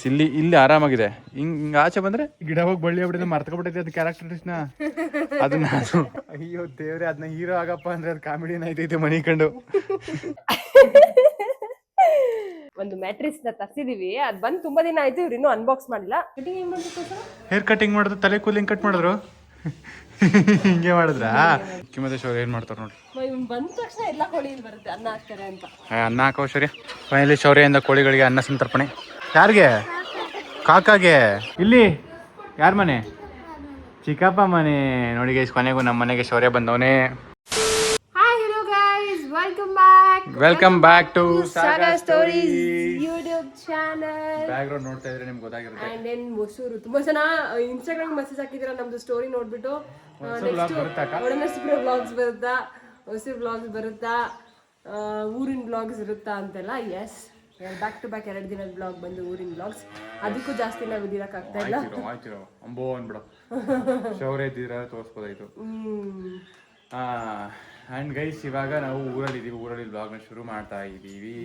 ಇಲ್ಲಿ ಆರಾಮಾಗಿದೆ. ಹಿಂಗ ಆಚೆ ಬಂದ್ರೆ ಗಿಡ ಹೋಗಿ ಬಳ್ಳಿ ಆಗ್ಬಿಟ್ಟಿದೆ, ಮರ್ತಕೊಬಿಟ್ಟೈತೆ ಅದು ಕ್ಯಾರೆಕ್ಟರ್ಸ್ನ. ಅದನ್ನ ಅಯ್ಯೋ ದೇವ್ರೆ, ಅದನ್ನ ಹೀರೋ ಆಗಪ್ಪ ಅಂದ್ರೆ ಅದು ಕಾಮಿಡಿನ ಐತೈತೆ ಮನಿ ಕಂಡು. ಒಂದು ಮ್ಯಾಟ್ರಿಕ್ಸ್ ನ ತರ್ಸಿದೀವಿ, ಅದ್ ಬಂದ್ ತುಂಬಾ ದಿನ ಆಯ್ತು, ಇವ್ರು ಇನ್ನೂ ಅನ್ಬಾಕ್ಸ್ ಮಾಡಿಲ್ಲ. ಹೇರ್ ಕಟಿಂಗ್ ಮಾಡಿದ್ರು, ತಲೆ ಕೂಲಿಂಗ್ ಕಟ್ ಮಾಡಿದ್ರು, ಹಿಂಗೆ ಮಾಡಿದ್ರಾ? ಕಿಮ್ಮತ್ತೆ ಶೌರ್ಯ ಏನ್ ಮಾಡ್ತಾರ ನೋಡಿ. ಬಂದ ತಕ್ಷಣ ಎಲ್ಲ ಕೋಳಿ ಬರುತ್ತೆ, ಅನ್ನ ಹಾಕ್ತಾರೆ ಅಂತ. ಅನ್ನ ಹಾಕೋ ಶೌರ್ಯ. ಫೈನಲಿ ಶೌರ್ಯದಿಂದ ಕೋಳಿಗಳಿಗೆ ಅನ್ನ ಸಂತರ್ಪಣೆ. ಯಾರಿಗೆ? ಕಾಕಾಗೆ. ಇಲ್ಲಿ ಯಾರ ಮನೆ? ಚಿಕ್ಕಪ್ಪ ಮನೆ. ನೋಡಿ ಗೈಸ್, ಕೊನೆಗೂ ನಮ್ಮ ಮನೆಗೆ ಶೌರ್ಯ ಬಂದವನೇ. Hi hello guys, welcome back to Saga Stories YouTube channel. Background ನೋಡ್ತಾ ಇದ್ರೆ ನಿಮ್ಗೆ ಗೊತ್ತಾಗಿರುತ್ತೆ. ಅಂಡ್ ದೆನ್ ಮೊಸರು. ತುಂಬಾ ಜನ ಇನ್ಸ್ಟಾಗ್ರಾಮ್ ಮೆಸೇಜ್ ಹಾಕಿದಿರ ನಮ್ದು ಸ್ಟೋರಿ ನೋಡ್ಬಿಟ್ಟು. ನೆಕ್ಸ್ಟ್ ವ್ಲಾಗ್ಸ್ ಬರುತ್ತಾ, ಹೊಸ ವ್ಲಾಗ್ಸ್ ಬರುತ್ತಾ, ಊರಿನ ವ್ಲಾಗ್ಸ್ ಇರುತ್ತಾ ಅಂತೆಲ್ಲ. ಎಸ್, ಬ್ಯಾಕ್ ಟು ಬ್ಯಾಕ್ 2 ದಿನದ ಬ್ಲಾಗ್ ಬಂದು ಊರಿನ ಬ್ಲಾಗ್ಸ್. ಅದಕ್ಕೂ ಜಾಸ್ತಿ ನಾವು ಇದಿರಕ್ಕಾಗ್ತಾ ಇಲ್ಲ. ಆಯ್ತಿರೋ ಅಂಬೋ ಅಂದ್ಬಿಡು. ಶೌರ್ಯ ಇದ್ದಿದ್ರೆ ತೋರಿಸ್ಬೋದಾಯ್ತು. ಅಂಡ್ ಗೈಸ್, ಇವಾಗ ನಾವು ಊರಲ್ಲಿ ಇದೀವಿ. ಊರಲ್ಲಿ ಬ್ಲಾಗ್ನ ಶುರು ಮಾಡ್ತಾ ಇದೀವಿ.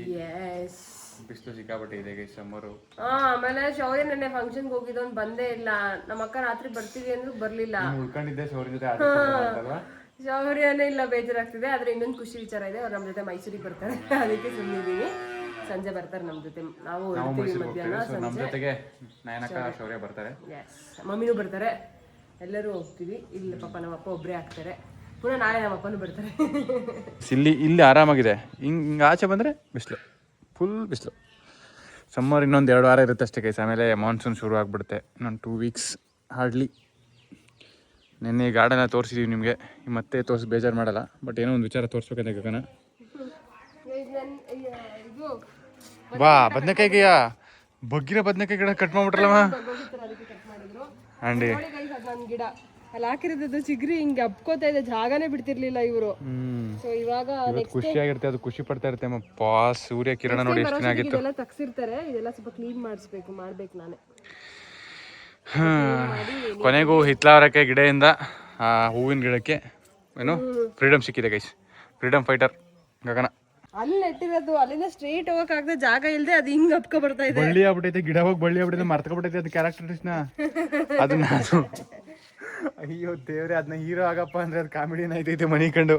ಬಿಸಿಲು ಸಿಕ್ಕಾಪಟ್ಟೆ ಇದೆ ಗೈಸ್, ಸಮ್ಮರು. ಆಮೇಲೆ ಶೌರ್ಯ ನೆನ್ನೆ ಫಂಕ್ಷನ್ಗೆ ಹೋಗಿದ್ದವನು ಬಂದೇ ಇಲ್ಲ. ನಮ್ಮ ಅಕ್ಕ ರಾತ್ರಿ ಬರ್ತೀವಿ ಅಂದ್ರೂ ಬರ್ಲಿಲ್ಲ. ಉಳ್ಕೊಂಡಿದ್ದೆ ಶೌರ್ಯ ಜೊತೆ. ಶೌರ್ಯನೇ ಇಲ್ಲ, ಬೇಜಾರಾಗ್ತಿದೆ. ಆದ್ರೆ ಇನ್ನೊಂದು ಖುಷಿ ವಿಚಾರ ಇದೆ, ಅವ್ರು ನಮ್ಮ ಜೊತೆ ಮೈಸೂರಿಗೆ ಬರ್ತಾರೆ. ಅದಕ್ಕೆ ಸುಮ್ಮನಿದ್ದೀವಿ. ಸಂಜೆ ಬರ್ತಾರೆ ನಮ್ಮ ಜೊತೆ. ನಾವು ಮಧ್ಯಾಹ್ನ ನಮ್ಮ ಜೊತೆಗೆ ನಯನಕ್ಕ ಶೌರ್ಯ ಬರ್ತಾರೆ. ಮಮ್ಮಿನೂ ಬರ್ತಾರೆ, ಎಲ್ಲರೂ ಹೋಗ್ತೀವಿ. ಇಲ್ಲಿ ಪಾಪ ನಮ್ಮ ಅಪ್ಪ ಒಬ್ಬರೇ ಆಗ್ತಾರೆ. ಪುನಃ ನಾಳೆ ನಮ್ಮ ಅಪ್ಪನೂ ಬರ್ತಾರೆ. ಇಲ್ಲಿ ಆರಾಮಾಗಿದೆ. ಹಿಂಗ ಆಚೆ ಬಂದ್ರೆ ಬಿಸಿಲು, ಫುಲ್ ಬಿಸಿಲು. ಸಮ್ಮರ್ ಇನ್ನೊಂದು 2 ವಾರ ಇರುತ್ತೆ ಅಷ್ಟೇ ಗೈಸ್. ಆಮೇಲೆ ಮಾನ್ಸೂನ್ ಶುರು ಆಗಿಬಿಡುತ್ತೆ. ಇನ್ನೊಂದು 2 ವೀಕ್ಸ್ ಹಾರ್ಡ್ಲಿ. ನೆನ್ನೆ ಗಾರ್ಡನ್ನ ತೋರಿಸಿದೀವಿ ನಿಮಗೆ, ಮತ್ತೆ ತೋರಿಸಿ ಬೇಜಾರು ಮಾಡಲ್ಲ. ಬಟ್ ಏನೋ ಒಂದು ವಿಚಾರ ತೋರಿಸ್ಬೇಕಂತ ಗಗನ. ಬಾ, ಬದನೆಕಾಯಿಗೆಯಾ ಬಗ್ಗಿರೋ ಬದನೆಕಾಯಿ ಗಿಡ ಕಟ್ ಮಾಡ್ಬಿಟ್ರಲ್ಲಮ್ಮ. ಅಂಡಿ ಗಿಡ ಅಲ್ಲಿ ಹಾಕಿರೋದು ಚಿಗ್ರಿ ಹಿಂಗೆ ಅಪ್ಕೋತಾ ಇದೆ, ಜಾಗನೇ ಬಿಡ್ತಿರ್ಲಿಲ್ಲ ಇವರು. ಸೊ ಇವಾಗ ಖುಷಿಯಾಗಿರುತ್ತೆ, ಅದು ಖುಷಿ ಪಡ್ತಾ ಇರುತ್ತೆ. ಸೂರ್ಯ ಕಿರಣ ನೋಡಿ ಎಷ್ಟು ಚೆನ್ನಾಗಿತ್ತು. ಇದೆಲ್ಲ ತಗ್ಸಿರ್ತಾರೆ, ಇದೆಲ್ಲ ಸ್ವಲ್ಪ ಕ್ಲೀನ್ ಮಾಡ್ಬೇಕು ನಾನೇ. ಕೊನೆಗೂ ಹಿತ್ಲಾವರಕ್ಕೆ ಗಿಡದಿಂದ ಹೂವಿನ ಗಿಡಕ್ಕೆ ಏನು ಫ್ರೀಡಮ್ ಸಿಕ್ಕಿದೆ ಗೈಸ್. ಫ್ರೀಡಮ್ ಫೈಟರ್ ಗಗನ. ಅಲ್ಲಿ ನೆಟ್ಟಿರೋದು, ಅಲ್ಲಿಂದ ಸ್ಟ್ರೇಟ್ ಹೋಗಕ್ಕಾಗದೆ, ಜಾಗ ಇಲ್ಲದೆ ಅದು ಹಿಂಗ್ ಅಪ್ಕೊ ಬರ್ತಾ ಇದೆ. ಬಳ್ಳಿ ಆಗ್ಬಿಟ್ಟೈತೆ, ಗಿಡ ಹೋಗಿ ಬಳ್ಳಿ ಆಗ್ಬಿಟ್ಟೈತೆ, ಮರ್ತಕೊಬಿಟ್ಟೈತೆ ಅದು ಕ್ಯಾರೆಕ್ಟರ್ಸ್ನ. ಅದನ್ನ ಅಯ್ಯೋ ದೇವ್ರೆ, ಅದನ್ನ ಹೀರೋ ಆಗಪ್ಪ ಅಂದ್ರೆ ಅದು ಕಾಮಿಡಿನ ಐತೈತೆ ಮನಿ ಕಂಡು.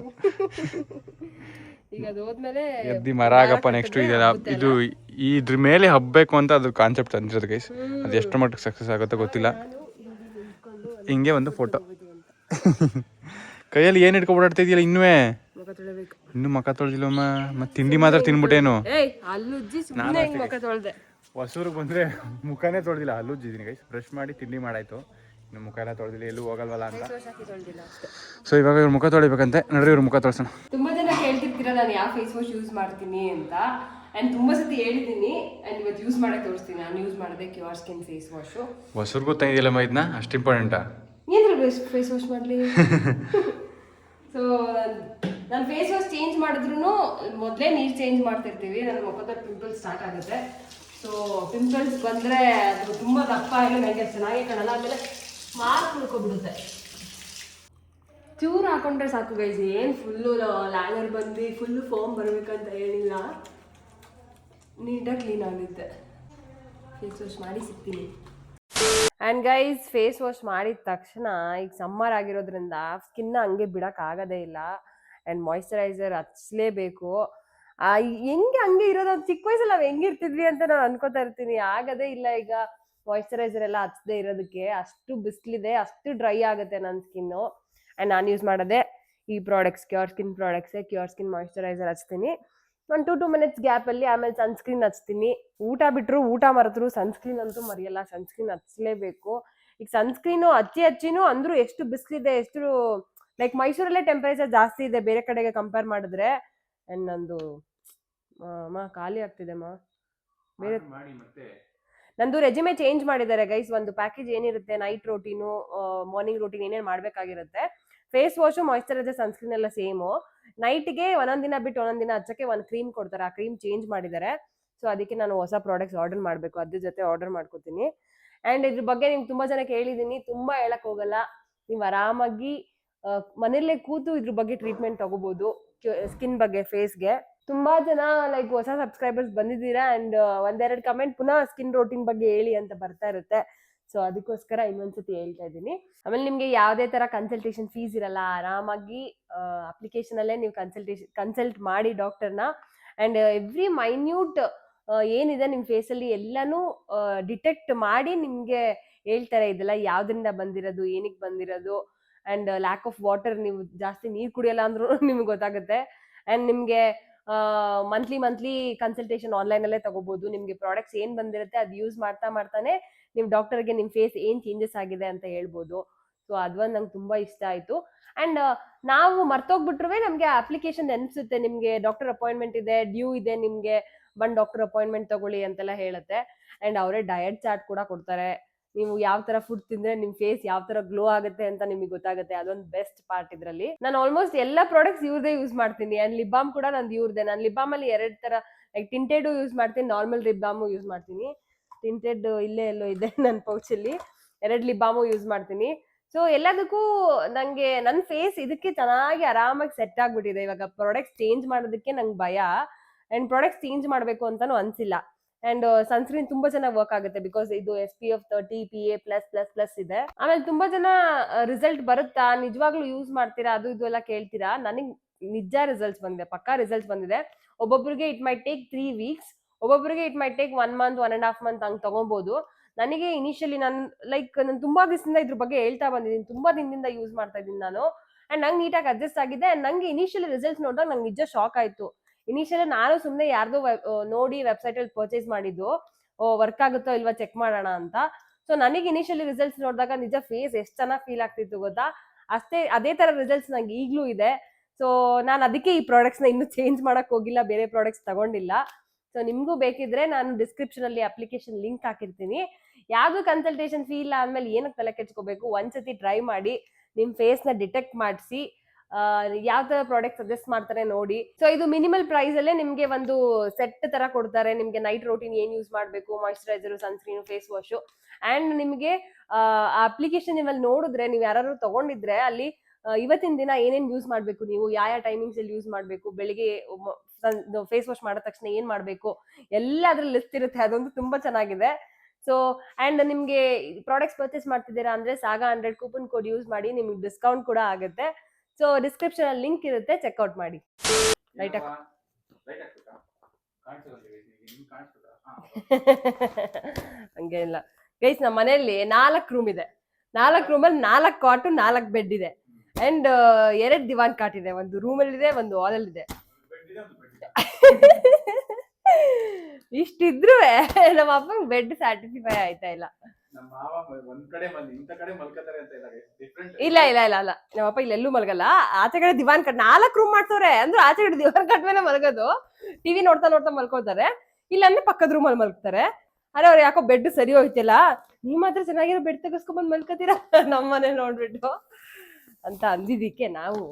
ಈಗ ಅದು ಹೋದ್ಮೇಲೆ ಎದ್ದಿ ಮರ ಆಗಪ್ಪ. ನೆಕ್ಸ್ಟ್ ಇದೆಲ್ಲ ಇದು ಇದ್ರ ಮೇಲೆ ಹಬ್ಬಬೇಕು ಅಂತ ಅದು ಕಾನ್ಸೆಪ್ಟ್ ಅಂದಿರೋದು ಗೈಸ್. ಅದು ಎಷ್ಟು ಮಟ್ಟಿಗೆ ಸಕ್ಸಸ್ ಆಗುತ್ತೋ ಗೊತ್ತಿಲ್ಲ. ಹಿಂಗೆ ಒಂದು ಫೋಟೋ ಕೈಯಲ್ಲಿ ಏನು ಇಟ್ಕೊಂಡು ಓಡಾಡ್ತಾ ಇದೆಯಲ್ಲ. ಇನ್ನೂ ಮಕ ತೊಳೆದಿಲ್ಲಮ್ಮ. ಮತ್ತೆ ತಿಂಡಿ ಮಾತ್ರ ತಿನ್ಬಿಟ್ಟೇನು. ಹೊಸೂರಿಗೆ ಬಂದ್ರೆ ಮುಖನೇ ತೊಳೆದಿಲ್ಲ, ಹಲ್ಲುಜ್ಜಿದ್ದೀನಿ ಗೈಸ್. ಬ್ರಷ್ ಮಾಡಿ ತಿಂಡಿ ಮಾಡಾಯ್ತು, ಇನ್ನು ಮುಖ ಎಲ್ಲ ತೊಳೆದಿಲ್ಲ, ಎಲ್ಲೂ ಹೋಗಲ್ವಲ್ಲ ಅಂತ. ಸೊ ಇವಾಗ ಇವ್ರ ಮುಖ ತೊಳಿಬೇಕಂತೆ. ನೋಡ್ರಿ, ಇವ್ರ ಮುಖ ತೊಳ್ಸೋಣ. ತುಂಬಾ ಜನ ಕೇಳ್ತಿರ್ತೀರಾ ನಾನು ಯಾವ ಫೇಸ್ ವಾಶ್ ಯೂಸ್ ಮಾಡ್ತೀನಿ ಅಂತ. ಅಂಡ್ ತುಂಬಾ ಸತಿ ಹೇಳಿದ್ದೀನಿ. ಅಂಡ್ ಇವತ್ತು ಯೂಸ್ ಮಾಡಕ್ಕೆ ತೋರಿಸ್ತೀನಿ. ನಾನು ಯೂಸ್ ಮಾಡಿದೆ ಕ್ಯೂರ್ ಸ್ಕಿನ್ ಫೇಸ್ ವಾಶ್. ಹೊಸೂರು ಗೊತ್ತಾಗಿದೆಯಲ್ಲಮ್ಮ, ಇದನ್ನ ಅಷ್ಟು ಇಂಪಾರ್ಟೆಂಟಾ? ಏನ್ರಿ ಫೇಸ್ ವಾಶ್ ಮಾಡಲಿ? ಸೊ ನಾನು ಫೇಸ್ ವಾಶ್ ಚೇಂಜ್ ಮಾಡಿದ್ರು ಮೊದಲೇ ನೀರು ಚೇಂಜ್ ಮಾಡ್ತಿರ್ತೀವಿ. ನನ್ನ ಮುಖದಲ್ಲಿ ಪಿಂಪಲ್ಸ್ ಸ್ಟಾರ್ಟ್ ಆಗುತ್ತೆ. ಸೊ ಪಿಂಪಲ್ಸ್ ಬಂದರೆ ಅದು ತುಂಬ ದಪ್ಪ ಆಗಿ ನನಗೆ ಚೆನ್ನಾಗೇ ಕಾಣಲ್ಲ. ಆಮೇಲೆ ಮಾರ್ಕ್ ಉಳ್ಕೊಬಿಡುತ್ತೆ. ಚೂರು ಹಾಕೊಂಡ್ರೆ ಸಾಕು ಗೈಸ್. ಏನು ಫುಲ್ಲು ಲ್ಯಾನರ್ ಬಂದು ಫುಲ್ಲು ಫೋಮ್ ಬರಬೇಕಂತ ಏನಿಲ್ಲ, ನೀಟಾಗಿ ಕ್ಲೀನ್ ಆಗುತ್ತೆ. ಫೇಸ್ ವಾಶ್ ಮಾಡಿ ಸಿಗ್ತೀನಿ. ಆ್ಯಂಡ್ ಗೈಸ್, ಫೇಸ್ ವಾಶ್ ಮಾಡಿದ ತಕ್ಷಣ ಈಗ ಸಮ್ಮರ್ ಆಗಿರೋದ್ರಿಂದ ಸ್ಕಿನ್ನ ಹಂಗೆ ಬಿಡೋಕ್ಕಾಗೋದೇ ಇಲ್ಲ. ಆ್ಯಂಡ್ ಮಾಯ್ಶ್ಚರೈಸರ್ ಹಚ್ಚಲೇಬೇಕು. ಹೆಂಗೆ ಹಂಗೆ ಇರೋದು, ಚಿಕ್ಕ ವಯಸ್ಸಲ್ಲಿ ನಾವು ಹೆಂಗಿರ್ತಿದ್ವಿ ಅಂತ ನಾನು ಅನ್ಕೋತಾ ಇರ್ತೀನಿ. ಆಗೋದೇ ಇಲ್ಲ ಈಗ ಮಾಯ್ಶ್ಚರೈಸರ್ ಎಲ್ಲ ಹಚ್ಚದೇ ಇರೋದಕ್ಕೆ. ಅಷ್ಟು ಬಿಸಿಲಿದೆ, ಅಷ್ಟು ಡ್ರೈ ಆಗುತ್ತೆ ನನ್ನ ಸ್ಕಿನ್ನು. ಆ್ಯಂಡ್ ನಾನು ಯೂಸ್ ಮಾಡೋದೆ ಈ ಪ್ರಾಡಕ್ಟ್ಸ್, ಕ್ಯೂರ್ ಸ್ಕಿನ್ ಪ್ರಾಡಕ್ಟ್ಸೇ. ಕ್ಯೂರ್ ಸ್ಕಿನ್ ಮಾಯ್ಶ್ಚರೈಸರ್ ಹಚ್ತೀನಿ 1-2 ಮಿನಿಟ್ಸ್ ಗ್ಯಾಪಲ್ಲಿ. ಆಮೇಲೆ ಸನ್ಸ್ಕ್ರೀನ್ ಹಚ್ತೀನಿ. ಊಟ ಬಿಟ್ಟರು, ಊಟ ಮರೆತರು ಸನ್ಸ್ಕ್ರೀನ್ ಅಂತೂ ಮರೆಯಲ್ಲ. ಸನ್ಸ್ಕ್ರೀನ್ ಹಚ್ಚಲೇಬೇಕು. ಈಗ ಸನ್ಸ್ಕ್ರೀನು ಹಚ್ಚಿನೂ ಅಂದರೂ ಎಷ್ಟು ಬಿಸಿಲಿದೆ, ಎಷ್ಟು ಲೈಕ್ ಮೈಸೂರಲ್ಲೇ ಟೆಂಪರೇಚರ್ ಜಾಸ್ತಿ ಇದೆ ಬೇರೆ ಕಡೆಗೆ ಕಂಪೇರ್ ಮಾಡಿದ್ರೆ. ಆ್ಯಂಡ್ ನಂದು ಖಾಲಿ ಆಗ್ತಿದೆ ಬೇರೆ. ನಂದು ರೆಜಿಮೆ ಚೇಂಜ್ ಮಾಡಿದ್ದಾರೆ ಗೈಸ್. ಒಂದು ಪ್ಯಾಕೇಜ್ ಏನಿರುತ್ತೆ, ನೈಟ್ ರೋಟೀನು, ಮಾರ್ನಿಂಗ್ ರೋಟೀನ್ ಏನೇನು ಮಾಡಬೇಕಾಗಿರುತ್ತೆ. ಫೇಸ್ ವಾಶು, ಮಾಯ್ಶ್ಚರೈಸರ್, ಸನ್ಸ್ಕ್ರೀನ್ ಎಲ್ಲ ಸೇಮು. ನೈಟ್ಗೆ ಒಂದೊಂದು ದಿನ ಬಿಟ್ಟು ಒಂದೊಂದು ದಿನ ಹಚ್ಚಕ್ಕೆ ಒಂದು ಕ್ರೀಮ್ ಕೊಡ್ತಾರೆ. ಆ ಕ್ರೀಮ್ ಚೇಂಜ್ ಮಾಡಿದ್ದಾರೆ. ಸೊ ಅದಕ್ಕೆ ನಾನು ಹೊಸ ಪ್ರಾಡಕ್ಟ್ಸ್ ಆರ್ಡರ್ ಮಾಡಬೇಕು, ಅದ್ರ ಜೊತೆ ಆರ್ಡರ್ ಮಾಡ್ಕೋತೀನಿ. ಆ್ಯಂಡ್ ಇದ್ರ ಬಗ್ಗೆ ನಿಮ್ಗೆ ತುಂಬ ಜನ ಕೇಳಿದ್ದೀನಿ. ತುಂಬ ಹೇಳಕ್ ಹೋಗಲ್ಲ, ನೀವು ಆರಾಮಾಗಿ ಮನೆಯಲ್ಲೇ ಕೂತು ಇದ್ರ ಬಗ್ಗೆ ಟ್ರೀಟ್ಮೆಂಟ್ ತಗೋಬಹುದು. ಸ್ಕಿನ್ ಬಗ್ಗೆ, ಫೇಸ್ಗೆ. ತುಂಬಾ ಜನ ಲೈಕ್ ಹೊಸ ಸಬ್ಸ್ಕ್ರೈಬರ್ಸ್ ಬಂದಿದ್ದೀರಾ ಅಂಡ್ ಒಂದೆರಡು ಕಮೆಂಟ್ ಪುನಃ ಸ್ಕಿನ್ ರೋಟೀನ್ ಬಗ್ಗೆ ಹೇಳಿ ಅಂತ ಬರ್ತಾ ಇರುತ್ತೆ. ಸೊ ಅದಕ್ಕೋಸ್ಕರ ಇನ್ನೊಂದ್ಸತಿ ಹೇಳ್ತಾ ಇದ್ದೀನಿ. ಆಮೇಲೆ ನಿಮ್ಗೆ ಯಾವುದೇ ತರ ಕನ್ಸಲ್ಟೇಷನ್ ಫೀಸ್ ಇರಲ್ಲ, ಆರಾಮಾಗಿ ಅಪ್ಲಿಕೇಶನ್ ಅಲ್ಲೇ ನೀವು ಕನ್ಸಲ್ಟ್ ಮಾಡಿ ಡಾಕ್ಟರ್ನ. ಅಂಡ್ ಎವ್ರಿ ಮೈನ್ಯೂಟ್ ಏನಿದೆ ನಿಮ್ ಫೇಸ್ ಅಲ್ಲಿ ಎಲ್ಲಾನು ಡಿಟೆಕ್ಟ್ ಮಾಡಿ ನಿಮ್ಗೆ ಹೇಳ್ತಾರೆ ಇದೆಲ್ಲ ಯಾವ್ದ್ರಿಂದ ಬಂದಿರೋದು, ಏನಕ್ಕೆ ಬಂದಿರೋದು. ಅಂಡ್ ಲ್ಯಾಕ್ ಆಫ್ ವಾಟರ್, ನೀವು ಜಾಸ್ತಿ ನೀರ್ ಕುಡಿಯಲ್ಲ ಅಂದ್ರೂ ನಿಮ್ಗೆ ಗೊತ್ತಾಗುತ್ತೆ. ಅಂಡ್ ನಿಮ್ಗೆ ಮಂತ್ಲಿ ಕನ್ಸಲ್ಟೇಷನ್ ಆನ್ಲೈನ್ ಅಲ್ಲೇ ತಗೋಬಹುದು. ನಿಮ್ಗೆ ಪ್ರಾಡಕ್ಟ್ಸ್ ಏನ್ ಬಂದಿರುತ್ತೆ ಅದು ಯೂಸ್ ಮಾಡ್ತಾನೆ ನಿಮ್ ಡಾಕ್ಟರ್ಗೆ ನಿಮ್ ಫೇಸ್ ಏನ್ ಚೇಂಜಸ್ ಆಗಿದೆ ಅಂತ ಹೇಳ್ಬೋದು. ಸೊ ಅದೊಂದು ನಂಗೆ ತುಂಬಾ ಇಷ್ಟ ಆಯ್ತು. ಅಂಡ್ ನಾವು ಮರ್ತೋಗ್ಬಿಟ್ರುವೆ ನಮ್ಗೆ ಅಪ್ಲಿಕೇಶನ್ ನೆನ್ಸುತ್ತೆ, ನಿಮ್ಗೆ ಡಾಕ್ಟರ್ ಅಪಾಯಿಂಟ್ಮೆಂಟ್ ಇದೆ, ಡ್ಯೂ ಇದೆ, ನಿಮ್ಗೆ ಬಂದ್ ಡಾಕ್ಟರ್ ಅಪಾಯಿಂಟ್ಮೆಂಟ್ ತಗೊಳ್ಳಿ ಅಂತೆಲ್ಲ ಹೇಳುತ್ತೆ. ಅಂಡ್ ಅವರೇ ಡಯಟ್ ಚಾರ್ಟ್ ಕೂಡ ಕೊಡ್ತಾರೆ. ನೀವು ಯಾವ ತರ ಫುಡ್ ತಿಂದ್ರೆ ನಿಮ್ ಫೇಸ್ ಯಾವ ತರ ಗ್ಲೋ ಆಗುತ್ತೆ ಅಂತ ನಿಮಗೆ ಗೊತ್ತಾಗುತ್ತೆ. ಅದೊಂದು ಬೆಸ್ಟ್ ಪಾರ್ಟ್ ಇದ್ರಲ್ಲಿ. ನಾನು ಆಲ್ಮೋಸ್ಟ್ ಎಲ್ಲಾ ಪ್ರಾಡಕ್ಟ್ಸ್ ಇವ್ರದೇ ಯೂಸ್ ಮಾಡ್ತೀನಿ. ಅಂಡ್ ಲಿಪ್ ಬಾಮ್ ಕೂಡ ನಂದು ಇವ್ರದೇ. ನಾನು ಲಿಪ್ ಬಾಮ್ ಅಲ್ಲಿ 2 ತರ, ಲೈಕ್ ಟಿಂಟೆಡ್ ಯೂಸ್ ಮಾಡ್ತೀನಿ, ನಾರ್ಮಲ್ ಲಿಪ್ ಬಾಮು ಯೂಸ್ ಮಾಡ್ತೀನಿ. ಟಿಂಟೆಡ್ ಇಲ್ಲೇ ಎಲ್ಲೋ ಇದೆ ನನ್ನ ಪೌಚಲ್ಲಿ. 2 ಲಿಪ್ ಬಾಮು ಯೂಸ್ ಮಾಡ್ತೀನಿ. ಸೊ ಎಲ್ಲದಕ್ಕೂ ನಂಗೆ ನನ್ನ ಫೇಸ್ ಇದಕ್ಕೆ ಚೆನ್ನಾಗಿ ಆರಾಮಾಗಿ ಸೆಟ್ ಆಗ್ಬಿಟ್ಟಿದೆ. ಇವಾಗ ಪ್ರಾಡಕ್ಟ್ಸ್ ಚೇಂಜ್ ಮಾಡೋದಕ್ಕೆ ನಂಗೆ ಭಯ. ಅಂಡ್ ಪ್ರಾಡಕ್ಟ್ಸ್ ಚೇಂಜ್ ಮಾಡ್ಬೇಕು ಅಂತಾನು ಅನ್ಸಿಲ್ಲ. ಅಂಡ್ ಸನ್ಸ್ಕ್ರೀನ್ ತುಂಬಾ ಚೆನ್ನಾಗಿ ವರ್ಕ್ ಆಗುತ್ತೆ, ಬಿಕಾಸ್ ಇದು SPF 30 PA+++ ಇದೆ. ಆಮೇಲೆ ತುಂಬಾ ಜನ ರಿಸಲ್ಟ್ ಬರುತ್ತಾ, ನಿಜವಾಗ್ಲೂ ಯೂಸ್ ಮಾಡ್ತೀರಾ, ಅದು ಇದು ಎಲ್ಲ ಕೇಳ್ತೀರಾ. ನನಗ್ ನಿಜ ರಿಸಲ್ಟ್ಸ್ ಬಂದಿದೆ, ಪಕ್ಕಾ ರಿಸಲ್ಟ್ಸ್ ಬಂದಿದೆ. ಒಬ್ಬೊಬ್ಬರಿಗೆ ಇಟ್ ಮೈಟ್ ಟೇಕ್ 3 weeks, ಒಬ್ಬೊಬ್ಬರಿಗೆ it might take 1 month, 1.5 month ಹಂಗ್ ತಗೋಬಹುದು. ನನಗೆ ಇನಿಷಿಯಲಿ ನಾನು ತುಂಬಾ ದಿವಸದಿಂದ ಇದ್ರ ಬಗ್ಗೆ ಹೇಳ್ತಾ ಬಂದಿದ್ದೀನಿ, ತುಂಬಾ ದಿನದಿಂದ ಯೂಸ್ ಮಾಡ್ತಾ ಇದ್ದೀನಿ ನಾನು. ಅಂಡ್ ನಂಗೆ ನೀಟಾಗಿ ಅಡ್ಜಸ್ಟ್ ಆಗಿದೆ. ಅಂಡ್ ನಂಗೆ ಇನಿಷಿಯಲಿ ರಿಸಲ್ಟ್ಸ್ ನೋಡಿದಾಗ ನಂಗೆ ನಿಜ ಶಾಕ್ ಆಯ್ತು. ಇನಿಷಿಯಲಿ ನಾನು ಸುಮ್ಮನೆ ಯಾರ್ದೋ ನೋಡಿ ವೆಬ್ಸೈಟ್ ಅಲ್ಲಿ ಪರ್ಚೇಸ್ ಮಾಡಿದ್ದು, ವರ್ಕ್ ಆಗುತ್ತೋ ಇಲ್ವಾ ಚೆಕ್ ಮಾಡೋಣ ಅಂತ. ಸೊ ನನಗೆ ಇನಿಷಿಯಲಿ ರಿಸಲ್ಟ್ಸ್ ನೋಡಿದಾಗ ನಿಜ ಫೇಸ್ ಎಷ್ಟು ಚೆನ್ನಾಗಿ ಫೀಲ್ ಆಗ್ತಿತ್ತು ಗೊತ್ತಾ. ಅದೇ ತರ ರಿಸಲ್ಟ್ಸ್ ನಂಗೆ ಈಗ್ಲೂ ಇದೆ. ಸೊ ನಾನು ಅದಕ್ಕೆ ಈ ಪ್ರಾಡಕ್ಟ್ಸ್ ನ ಇನ್ನೂ ಚೇಂಜ್ ಮಾಡಕ್ ಹೋಗಿಲ್ಲ, ಬೇರೆ ಪ್ರಾಡಕ್ಟ್ಸ್ ತಗೊಂಡಿಲ್ಲ. ಸೊ ನಿಮ್ಗೂ ಬೇಕಿದ್ರೆ ನಾನು ಡಿಸ್ಕ್ರಿಪ್ಷನ್ ಅಲ್ಲಿ ಅಪ್ಲಿಕೇಶನ್ ಲಿಂಕ್ ಹಾಕಿರ್ತೀನಿ. ಯಾವ್ದು ಕನ್ಸಲ್ಟೇಷನ್ ಫೀ ಇಲ್ಲ ಅಂದ್ಮೇಲೆ ಏನಕ್ಕೆ ತಲೆ ಕೆಡ್ಸ್ಕೋಬೇಕು, ಒಂದ್ಸತಿ ಟ್ರೈ ಮಾಡಿ ನಿಮ್ ಫೇಸ್ ನ ಡಿಟೆಕ್ಟ್ ಮಾಡಿಸಿ ಯಾವ ತರ ಪ್ರಾಡಕ್ಟ್ ಸಜೆಸ್ಟ್ ಮಾಡ್ತಾರೆ ನೋಡಿ. ಸೊ ಇದು ಮಿನಿಮಲ್ ಪ್ರೈಸ್ ಅಲ್ಲೇ ನಿಮ್ಗೆ ಒಂದು ಸೆಟ್ ತರ ಕೊಡ್ತಾರೆ. ನಿಮ್ಗೆ ನೈಟ್ ರೋಟೀನ್ ಏನ್ ಯೂಸ್ ಮಾಡ್ಬೇಕು, moisturiser, sunscreen, face wash. And ನಿಮ್ಗೆ ಅಪ್ಲಿಕೇಶನ್ ನೀವಲ್ಲಿ ನೋಡಿದ್ರೆ, ನೀವು ಯಾರು ತಗೊಂಡಿದ್ರೆ ಅಲ್ಲಿ ಇವತ್ತಿನ ದಿನ ಏನೇನ್ ಯೂಸ್ ಮಾಡ್ಬೇಕು, ನೀವು ಯಾವ ಟೈಮಿಂಗ್ಸ್ ಅಲ್ಲಿ ಯೂಸ್ ಮಾಡ್ಬೇಕು, ಬೆಳಿಗ್ಗೆ ಫೇಸ್ ವಾಶ್ ಮಾಡಿದ ತಕ್ಷಣ ಏನ್ ಮಾಡ್ಬೇಕು, ಎಲ್ಲ ಅದ್ರಲ್ಲಿ ಲಿಸ್ಟ್ ಇರುತ್ತೆ. ಅದೊಂದು ತುಂಬಾ ಚೆನ್ನಾಗಿದೆ. ಸೊ ಅಂಡ್ ನಿಮ್ಗೆ ಪ್ರಾಡಕ್ಟ್ಸ್ ಪರ್ಚೇಸ್ ಮಾಡ್ತಿದ್ದೀರಾ ಅಂದ್ರೆ ಸಾಗಾ 100 ಕೂಪನ್ ಕೋಡ್ ಯೂಸ್ ಮಾಡಿ, ನಿಮ್ಗೆ ಡಿಸ್ಕೌಂಟ್ ಕೂಡ ಆಗುತ್ತೆ. ಸೊ ಡಿಸ್ಕ್ರಿಪ್ಷನ್ ಅಲ್ಲಿ ಲಿಂಕ್ ಇರುತ್ತೆ, ಚೆಕ್ಔಟ್ ಮಾಡಿ. ರೈಟ್ ಹಂಗೆ ಇಲ್ಲ ಗೈಸ್, ನಮ್ಮ ಮನೆಯಲ್ಲಿ 4 ರೂಮ್ ಇದೆ. 4 ರೂಮಲ್ಲಿ 4 ಕಾಟು, 4 ಬೆಡ್ ಇದೆ. ಅಂಡ್ 2 ದಿವಾನ್ ಕಾಟ್ ಇದೆ. ಒಂದು ರೂಮಲ್ಲಿ ಇದೆ, ಒಂದು ಹಾಲಲ್ಲಿ ಇದೆ. ಇಷ್ಟಿದ್ರು ನಮ್ಮ ಅಪ್ಪಂಗೆ ಬೆಡ್ ಸ್ಯಾಟಿಸ್ಫೈ ಆಯ್ತಾ ಇಲ್ಲ. ಇಲ್ಲ ಇಲ್ಲ ಇಲ್ಲ ಅಲ್ಲ, ನಮ್ಮಪ್ಪ ಇಲ್ಲೆಲ್ಲೂ ಮಲಗಲ್ಲ. ಆಚೆ ಕಡೆ ದಿವಾನ್ ಕಟ್ 4 ರೂಮ್ ಮಾಡ್ತವ್ರೆ ಅಂದ್ರೆ ಆಚೆ ಕಡೆ ದಿವಾನ್ ಕಟ್ ಮೇಲೆ ಮಲಗೋದು, ಟಿವಿ ನೋಡ್ತಾ ನೋಡ್ತಾ ಮಲ್ಕೋತಾರೆ. ಇಲ್ಲ ಅಂದ್ರೆ ಪಕ್ಕದ ರೂಮಲ್ಲಿ ಮಲ್ಕ್ತಾರೆ. ಅರೆ ಅವ್ರು ಯಾಕೋ ಬೆಡ್ ಸರಿ ಹೋಯ್ತಿಲ್ಲ, ನೀವ್ ಮಾತ್ರ ಚೆನ್ನಾಗಿರೋ ಬೆಡ್ ತೆಗೆಸ್ಕೊಂಡ್ಬಂದ್ ಮಲ್ಕೋತೀರಾ ನಮ್ಮನೆ ನೋಡ್ಬಿಟ್ಟು ಅಂತ ಅಂದಿದ್ದಕ್ಕೆ ನಾವು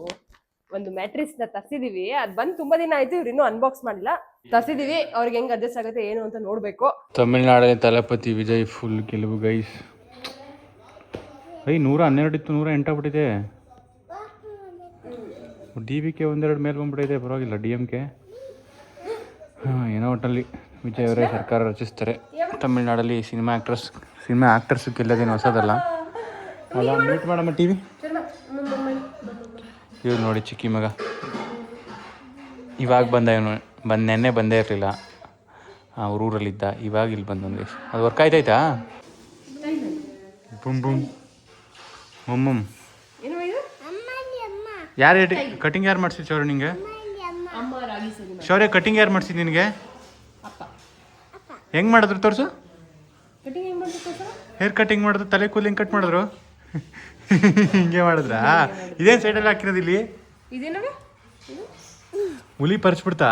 ಒಂದು ಮ್ಯಾಟ್ರಿಕ್ಸ್ ನ ತರ್ಸಿದೀವಿ. ಅದ್ ಬಂದ್ ತುಂಬಾ ದಿನ ಆಯ್ತು, ಇವ್ರು ಇನ್ನೂ ಅನ್ಬಾಕ್ಸ್ ಮಾಡಿಲ್ಲ. ತರ್ಸಿದೀವಿ, ಅವ್ರಿಗೆ ಹೆಂಗ್ ಅಡ್ಜಸ್ಟ್ ಆಗುತ್ತೆ ಏನು ಅಂತ ನೋಡ್ಬೇಕು. ತಮಿಳ್ನಾಡಿನ ತಲಪತಿ ವಿಜಯ್ ಫುಲ್ ಗೆಲುವು ಗೈಸ್. 112 ಇತ್ತು, 108 ಆಗ್ಬಿಟ್ಟಿದೆ. DVK 1-2 ಮೇಲೆ ಬಂದ್ಬಿಟ್ಟಿದೆ, ಪರವಾಗಿಲ್ಲ. DMK ಏನೋ ಒಟ್ಟಲ್ಲಿ ವಿಜಯ್ ಅವರೇ ಸರ್ಕಾರ ರಚಿಸ್ತಾರೆ ತಮಿಳ್ನಾಡಲ್ಲಿ. ಸಿನಿಮಾ ಆಕ್ಟರ್ಸ್ ಗೆಲ್ಲೋದೇನು ಹೊಸದಲ್ಲ ಅಲ್ಲ. ಮೀಟ್ ಮಾಡಮ್ಮ TV. ಇವ್ರು ನೋಡಿ ಚಿಕ್ಕಿ ಮಗ, ಇವಾಗ ಬಂದ. ಇವನು ನೆನ್ನೆ ಬಂದೇ ಇರಲಿಲ್ಲ, ಅವ್ರ ಊರಲ್ಲಿದ್ದ. ಇವಾಗ ಇಲ್ಲಿ ಬಂದೊಂದು ಅದು ವರ್ಕ್ ಆಯ್ತಾಯ್ತಾ. ಬುಮ್ ಬುಮ್ ಮಮ್ಮಮ್. ಯಾರು ಕಟಿಂಗ್ ಯಾರು ಮಾಡಿಸಿದ್ ಶೌರ್ಯ ನಿಂಗೆ? ಶೌರ್ಯ ಕಟಿಂಗ್ ಯಾರು ಮಾಡಿಸಿದ್ ನಿನಗೆ? ಹೆಂಗ್ ಮಾಡಿದ್ರು ತೋರ್ಸು. ಹೇರ್ ಕಟಿಂಗ್ ಮಾಡಿದ್ರು, ತಲೆ ಕೂದಲು ಹೆಂಗೆ ಕಟ್ ಮಾಡಿದ್ರು? ಹಿಂಗೆ ಮಾಡಿದ್ರಾ? ಇದೇನು ಸೈಡಲ್ಲಿ ಹಾಕಿರೋದು ಇಲ್ಲಿ? ಹುಲಿ ಪರ್ಚ್ಬಿಡ್ತಾ?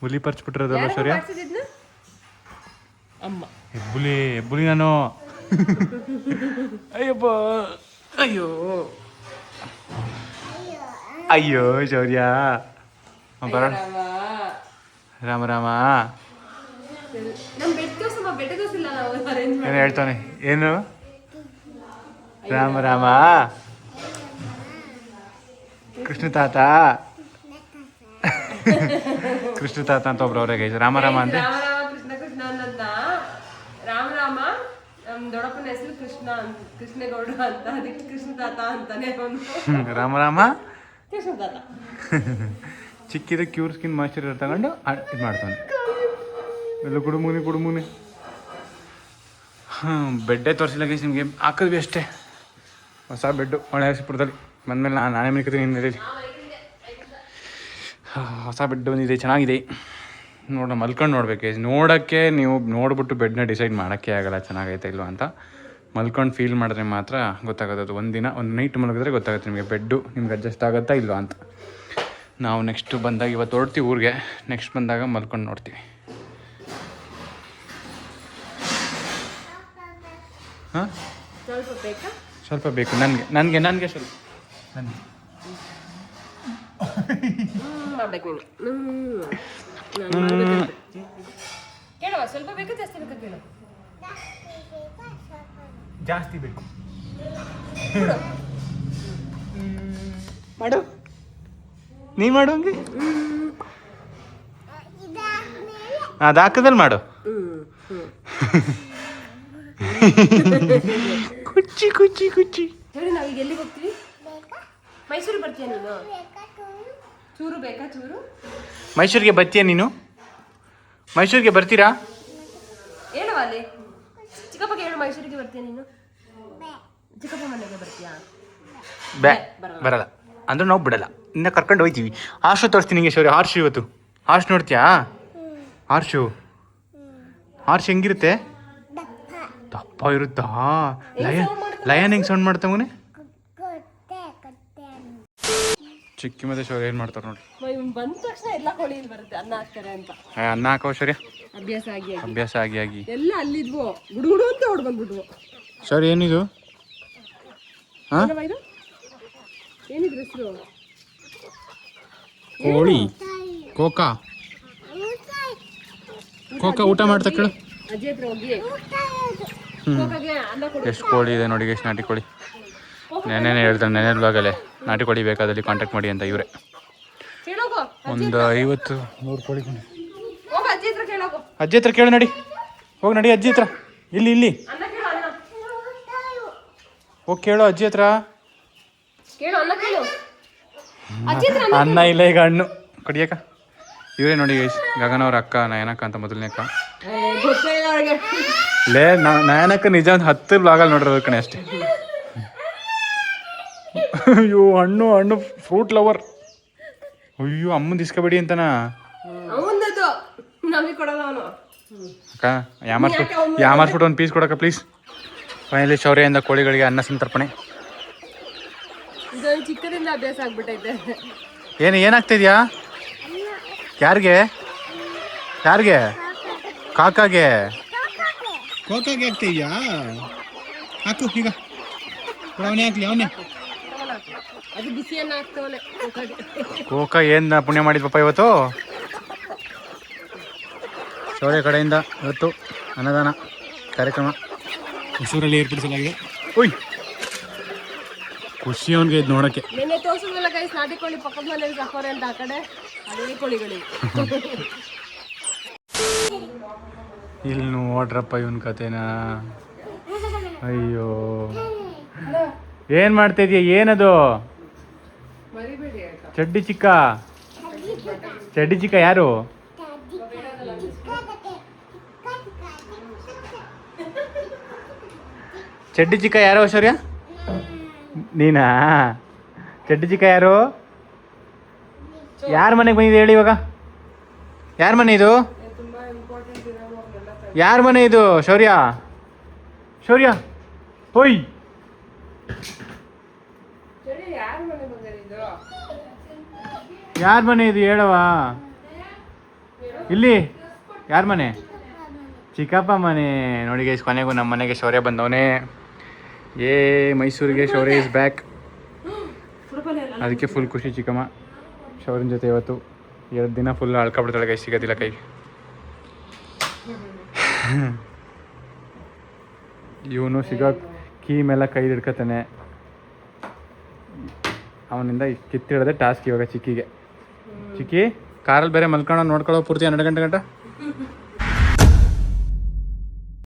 ಹುಲಿ ಪರ್ಚ್ಬಿಟ್ಟಿರೋದಲ್ಲ ಶೌರ್ಯ? ಹೆಬ್ಬುಲಿ ನಾನು. ಅಯ್ಯಪ್ಪ, ಅಯ್ಯೋ ಅಯ್ಯೋ ಶೌರ್ಯ ಬರೋಣ. ರಾಮ ರಾಮ ಏನು ಹೇಳ್ತಾನೆ? ಏನು ರಾಮ ರಾಮ ಕೃಷ್ಣ ತಾತ ಕೃಷ್ಣ ತಾತ ಅಂತ ಒಬ್ರು ಅವ್ರೆ ಗೈಸ್. ರಾಮ ರಾಮ ಅಂದ್ರೆ ರಾಮ ರಾಮ ಕೃಷ್ಣ ಕೃಷ್ಣ ಅಂತ. ರಾಮ ರಾಮ ನಮ್ ದೊಡ್ಡಪ್ಪನ ಹೆಸರು ಕೃಷ್ಣ ಅಂತ, ಕೃಷ್ಣೇಗೌಡ ಅಂತ, ಅದಕ್ಕೆ ಕೃಷ್ಣ ತಾತ ಅಂತಾನೆ ಅವನು. ರಾಮ ರಾಮ ಕೃಷ್ಣ ತಾತ. ಚಿಕ್ಕಿದ ಕ್ಯೂರ್ ಸ್ಕಿನ್ ಮಾಯ್ಶ್ಚರೈಸರ್ ತಗೊಂಡು ಇದು ಮಾಡ್ತಾನೆ. ಎಲ್ಲ ಕುಡುಮುನಿ ಬೆಡ್ಡೇ ತೋರಿಸಿಲ್ಲ ಗೈಸ್ ನಿಮಗೆ, ಹಾಕಿದ್ವಿ ಅಷ್ಟೇ. ಹೊಸ ಬೆಡ್ಡು ಹೊಳೆಸಿಪುರದಲ್ಲಿ ಬಂದಮೇಲೆ ನಾನೇ ಮನಿಕತೀನಿ ಹಿನ್ನೆಲೆಯಲ್ಲಿ. ಹೊಸ ಬೆಡ್ ಬಂದಿದೆ, ಚೆನ್ನಾಗಿದೆ. ಮಲ್ಕೊಂಡು ನೋಡ್ಬೇಕು ಗೈಸ್. ನೋಡೋಕ್ಕೆ ನೀವು ನೋಡ್ಬಿಟ್ಟು ಬೆಡ್ನ ಡಿಸೈಡ್ ಮಾಡೋಕ್ಕೆ ಆಗಲ್ಲ ಚೆನ್ನಾಗೈತೆ ಇಲ್ವ ಅಂತ. ಮಲ್ಕೊಂಡು ಫೀಲ್ ಮಾಡಿದ್ರೆ ಮಾತ್ರ ಗೊತ್ತಾಗೋದು. ಅದು ಒಂದು ನೈಟ್ ಮಲಗಿದ್ರೆ ಗೊತ್ತಾಗುತ್ತೆ ನಿಮಗೆ ಬೆಡ್ಡು ನಿಮ್ಗೆ ಅಡ್ಜಸ್ಟ್ ಆಗುತ್ತಾ ಇಲ್ವಾ ಅಂತ. ನಾವು ನೆಕ್ಸ್ಟ್ ಬಂದಾಗ ಇವತ್ತು ಹೊರಡ್ತೀವಿ ಊರಿಗೆ, ನೆಕ್ಸ್ಟ್ ಬಂದಾಗ ಮಲ್ಕೊಂಡು ನೋಡ್ತೀವಿ. ಹಾಂ ಸ್ವಲ್ಪ ಬೇಕು ನನಗೆ ಸ್ವಲ್ಪ ನನಗೆ ಕೇಳುವ. ಸ್ವಲ್ಪ ಬೇಕಾ ಜಾಸ್ತಿ ಬೇಕಾ ಕೇಳು. ಜಾಸ್ತಿ ಬೇಕು ಮಾಡು. ನೀ ಮಾಡು ಹಂಗೆ. ಅದು ಹಾಕದಲ್ಲಿ ಮಾಡು. ಕುಚ್ಚಿ ಕುಚ್ಚಿ ಕುಚ್ಚಿ. ಹೇಳಿ ನಾವೀಗ ಎಲ್ಲಿಗೆ ಹೋಗ್ತೀವಿ? ಮೈಸೂರು ಬರ್ತೀಯ ನೀನು? ಚೂರು ಬೇಕಾ ಚೂರು? ಮೈಸೂರಿಗೆ ಬರ್ತೀಯ ನೀನು? ಮೈಸೂರಿಗೆ ಬರ್ತೀರಾ? ಹೇಳುವ ಅಲ್ಲಿ ಚಿಕ್ಕಪ್ಪಗೆ ಹೇಳು. ಮೈಸೂರಿಗೆ ಬರ್ತೀಯ ನೀನು? ಚಿಕ್ಕಪ್ಪ ಮನೆಗೆ ಬರ್ತೀಯಾ? ಬರಲ್ಲ ಅಂದ್ರೆ ನಾವು ಬಿಡಲ್ಲ, ಇನ್ನು ಕರ್ಕೊಂಡು ಹೋಗ್ತೀವಿ. ಹಾರ್ಶು ತೋರಿಸ್ತೀನಿ ನಿಂಗೆ. ಶೌರ್ಯ ಹಾರ್ಶು ಇವತ್ತು ಹಾರ್ಶ್ ನೋಡ್ತೀಯಾ? ಹಾರ್ಶು ಹೆಂಗಿರುತ್ತೆ? ದಪ್ಪ ಇರುತ್ತಾ? ಲಯನ್ ಹೆಂಗೆ ಸೌಂಡ್ ಮಾಡ್ತಾವನೆ? ಚಿಕ್ಕಿ ಮತ್ತೆ ಶೌರ್ಯ ಏನು ಮಾಡ್ತಾರೆ ನೋಡಿ. ಬಂದ ತಕ್ಷಣ ಎಲ್ಲ ಕೋಳಿಯಲ್ಲಿ ಬರುತ್ತೆ ಅನ್ನ ಹಾಕ್ತಾರೆ ಅಂತ. ಅನ್ನ ಹಾಕೋ ಶೌರ್ಯ ಅಭ್ಯಾಸ ಆಗಿ ಎಲ್ಲ ಅಲ್ಲಿದ್ವು. ಗುಡುಗುಡು ಅಂತ ಹೊಡ್ ಬಂದ್ಬಿಟ್ವು. ಶೌರ್ಯ ಏನಿದು? ಹಾಂ ಏನಿದ್ರು ಹೆಸರು? ಕೋಳಿ ಕೋಕಾ ಊಟ ಮಾಡ್ತಾ ಕೇಳು. ಅಜ್ಜಿ ಹತ್ರ ಹೋಗಿ ಎಷ್ಟು ಕೋಳಿ ಇದೆ ನೋಡಿ, ಎಷ್ಟು ನಾಟಿ ಕೋಳಿ. ನೆನ್ನೆ ಹೇಳ್ತಾರೆ, ನೆನ್ನೆ ಬ್ಲಾಗಲ್ಲೇ ನಾಟಿ ಕೋಳಿ ಬೇಕಾದಲ್ಲಿ ಕಾಂಟ್ಯಾಕ್ಟ್ ಮಾಡಿ ಅಂತ ಇವರೇ. ಒಂದು 50-100 ಕೋಳಿ. ಅಜ್ಜಿ ಹತ್ರ ಕೇಳು ನಡಿ, ಹೋಗಿ ನಡಿ ಅಜ್ಜಿ ಹತ್ರ. ಇಲ್ಲಿ ಹೋಗಿ ಕೇಳು ಅಜ್ಜಿ ಹತ್ರ. ಅನ್ನ ಇಲ್ಲ ಈಗ, ಹಣ್ಣು ಕಡಿಯಕ್ಕ. ಇವರೇ ನೋಡಿ ಗಗನ್ ಅವ್ರ ಅಕ್ಕ, ನಯನಕ್ಕ ಅಂತ ಮೊದಲನೇ ಅಕ್ಕ. ನಯನಕ್ಕ ನಿಜ ಒಂದು 10 ಬ್ಲಾಗಲ್ಲಿ ನೋಡಿರೋದು ಕಣೆ ಅಷ್ಟೇ. ಅಯ್ಯೋ ಹಣ್ಣು ಫ್ರೂಟ್ ಲವರ್. ಅಯ್ಯೋ ಅಮ್ಮಂದು ಇಸ್ಕೊಬೇಡಿ ಅಂತನಾ ಅಕ್ಕ? ಯಾಮಾರ್ಸ್ಬಿಟ್ಟು ಒಂದು ಪೀಸ್ ಕೊಡಕ್ಕ ಪ್ಲೀಸ್. ಫೈನಲಿ ಶೌರ್ಯದಿಂದ ಕೋಳಿಗಳಿಗೆ ಅನ್ನ ಸಂತರ್ಪಣೆ. ಚಿಕ್ಕದಿಂದ ಅಭ್ಯಾಸ ಆಗ್ಬಿಟ್ಟೈತೆ. ಏನಾಗ್ತಿದ್ಯಾ? ಯಾರಿಗೆ ಕಾಕಾಗೆ ಆಗ್ತಿದ್ಯಾ? ಹಾಕು ಈಗ. ಅವನೇ ಹಾಕ್ಲಿ, ಅವನೇ. ಅದು ಬಿಸಿಯನ್ನ ಹಾಕ್ತವನೆ ಕೋಕ. ಏನು ಪುಣ್ಯ ಮಾಡಿದ್ವಪ್ಪ ಇವತ್ತು. ಶೌರ್ಯ ಕಡೆಯಿಂದ ಇವತ್ತು ಅನ್ನದಾನ ಕಾರ್ಯಕ್ರಮ ಹೊಸೂರಲ್ಲಿ ಏರ್ಪಡಿಸಲಾಗಿದೆ. ಖುಷಿ ಅವನಿಗೆ ಇದು ನೋಡೋಕ್ಕೆ. ನಿನ್ನೆ ತೋರಿಸಿದ್ವಲ್ಲ ಗೈಸ್, ನಾಟಿ ಕೋಳಿ ಪಕ್ಕದ ಮನೇಲಿ ಸಾಕೋರೆ ಅಂತ. ಆ ಕಡೆ ಅದೇ ಕೋಳಿಗಳಿಗೆ. ಇಲ್ಲಿ ನೋಡ್ರಪ್ಪ ಇವನ್ ಕತೆನ. ಅಯ್ಯೋ ಏನ್ ಮಾಡ್ತಾ ಇದೀಯ? ಏನದು? ಚಡ್ಡಿ ಚಿಕ್ಕ ಯಾರು? ಚಡ್ಡಿ ಚಿಕ್ಕ ಯಾರು ಶೌರ್ಯ? ನೀನಾ? ಚಡ್ಡಿ ಚಿಕ್ಕ ಯಾರು? ಯಾರ ಮನೆಗೆ ಬಂದಿದೆ ಹೇಳಿ ಇವಾಗ? ಯಾರ ಮನೆ ಇದು? ಯಾರ ಮನೆ ಇದು? ಶೌರ್ಯ ಹೋಯ್. ಯಾರ ಮನೆ ಇದು ಹೇಳವಾ? ಇಲ್ಲಿ ಯಾರ ಮನೆ? ಚಿಕ್ಕಪ್ಪ ಮನೆ. ನೋಡಿ ಗೈಸ್, ಕೊನೆಗೂ ನಮ್ಮ ಮನೆಗೆ ಶೌರ್ಯ ಬಂದವನೇ. ಮೈಸೂರಿಗೆ ಶೌರ್ಯ ಇಸ್ ಬ್ಯಾಕ್. ಅದಕ್ಕೆ ಫುಲ್ ಖುಷಿ ಚಿಕ್ಕಮ್ಮ ಶೌರ್ಯನ ಜೊತೆ. ಇವತ್ತು 2 ದಿನ ಫುಲ್ ಅಳ್ಕೊಬಿಡ್ತಾಳೆ ಗೈಸ್, ಸಿಗೋದಿಲ್ಲ ಕೈಗೆ. ಇವನು ಸಿಗೋ ಕೀ ಮೇಲೆ ಕೈ ಹಿಡ್ಕೊತಾನೆ. ಅವನಿಂದ ಕಿತ್ತಿಡದೆ ಟಾಸ್ಕ್ ಇವಾಗ ಚಿಕ್ಕಿಗೆ. ಚಿಕ್ಕಿ ಕಾರಲ್ಲಿ ಬೇರೆ ಮಲ್ಕೊಂಡು ನೋಡ್ಕೊಳ್ಳೋ ಪೂರ್ತಿ 12 ಗಂಟೆ ಗಂಟ